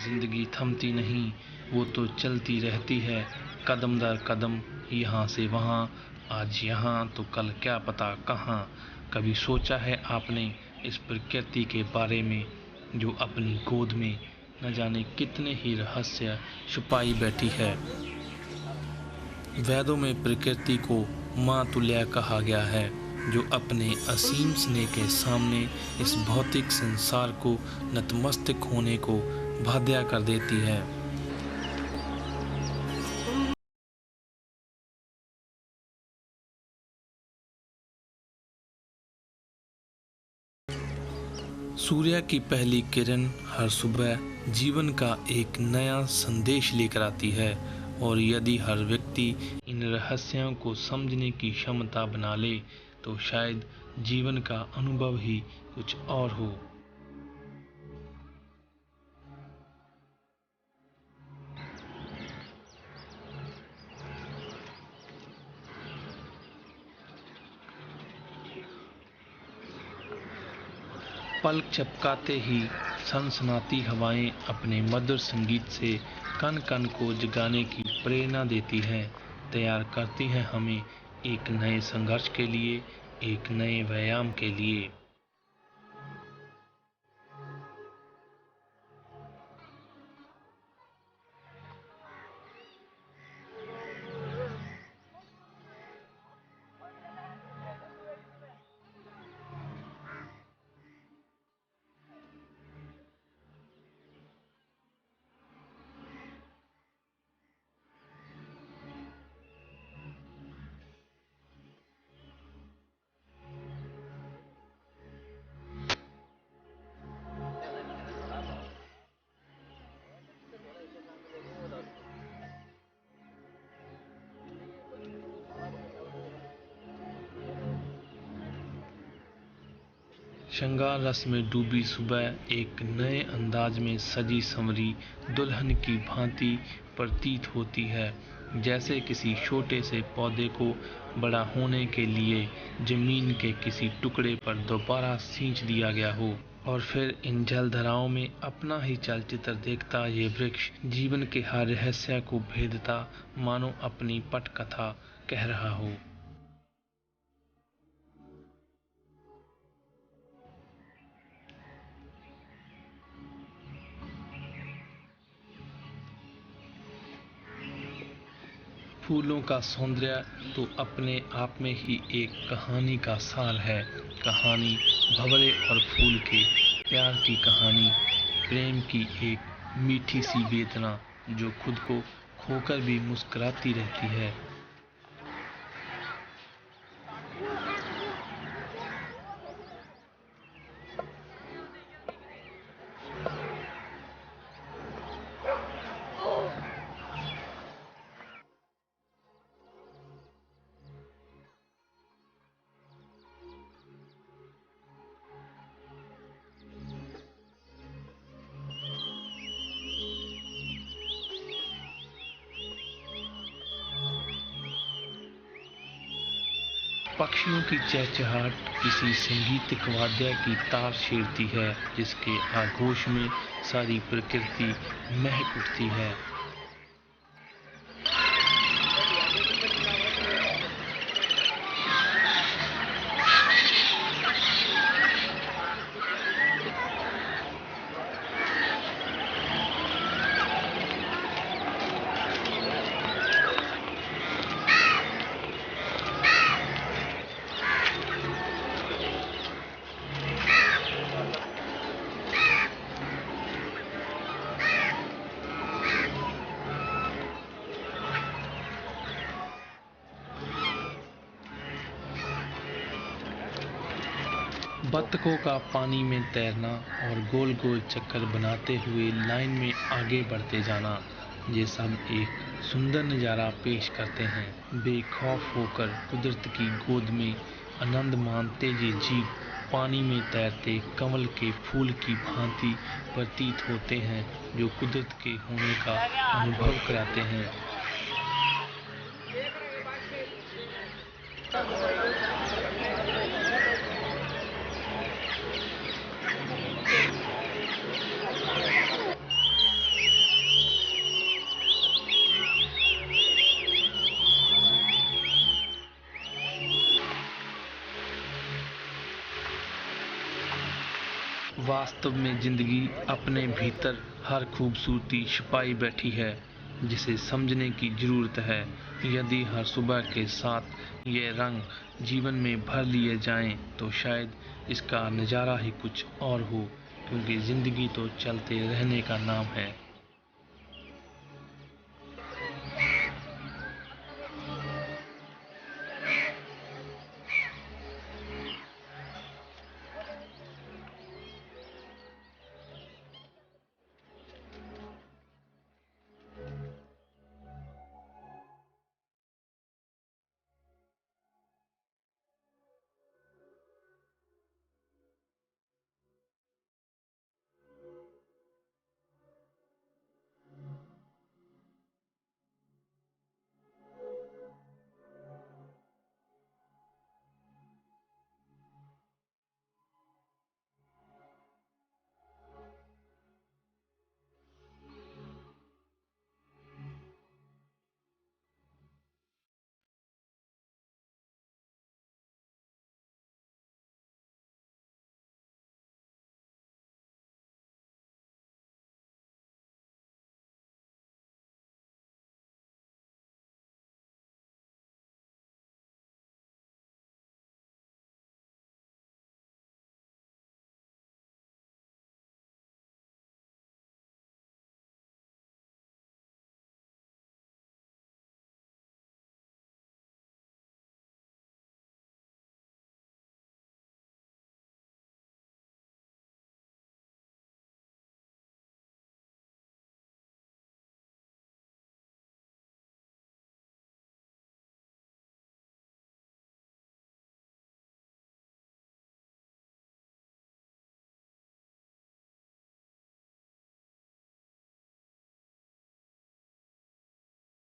जिंदगी थमती नहीं, वो तो चलती रहती है कदम दर कदम, यहाँ से वहाँ, आज यहाँ तो कल क्या पता कहाँ। कभी सोचा है आपने इस प्रकृति के बारे में, जो अपनी गोद में न जाने कितने ही रहस्य छुपाई बैठी है। वेदों में प्रकृति को माँ तुल्य कहा गया है, जो अपने असीम स्नेह के सामने इस भौतिक संसार को नतमस्तक होने को बाध्य कर देती है। सूर्य की पहली किरण हर सुबह जीवन का एक नया संदेश लेकर आती है, और यदि हर व्यक्ति इन रहस्यों को समझने की क्षमता बना ले तो शायद जीवन का अनुभव ही कुछ और हो। पलक झपकाते ही सनसनाती हवाएं अपने मधुर संगीत से कण कण को जगाने की प्रेरणा देती हैं, तैयार करती हैं हमें एक नए संघर्ष के लिए, एक नए व्यायाम के लिए। श्रृंगार रस में डूबी सुबह एक नए अंदाज में सजी संवरी दुल्हन की भांति प्रतीत होती है, जैसे किसी छोटे से पौधे को बड़ा होने के लिए जमीन के किसी टुकड़े पर दोबारा सींच दिया गया हो। और फिर इन जलधाराओं में अपना ही चलचित्र देखता ये वृक्ष जीवन के हर रहस्य को भेदता मानो अपनी पटकथा कह रहा हो। फूलों का सौंदर्य तो अपने आप में ही एक कहानी का सार है। कहानी भंवरे और फूल के प्यार की कहानी, प्रेम की एक मीठी सी वेदना जो खुद को खोकर भी मुस्कुराती रहती है। पक्षियों की चहचहाट किसी संगीतक वाद्य की तार छेड़ती है, जिसके आगोश में सारी प्रकृति महक उठती है। बत्तखों का पानी में तैरना और गोल गोल चक्कर बनाते हुए लाइन में आगे बढ़ते जाना, ये सब एक सुंदर नज़ारा पेश करते हैं। बेखौफ होकर कुदरत की गोद में आनंद मानते ये जीव पानी में तैरते कमल के फूल की भांति प्रतीत होते हैं, जो कुदरत के होने का अनुभव कराते हैं। वास्तव में जिंदगी अपने भीतर हर खूबसूरती छिपाई बैठी है, जिसे समझने की जरूरत है। यदि हर सुबह के साथ ये रंग जीवन में भर लिए जाएं, तो शायद इसका नज़ारा ही कुछ और हो, क्योंकि जिंदगी तो चलते रहने का नाम है।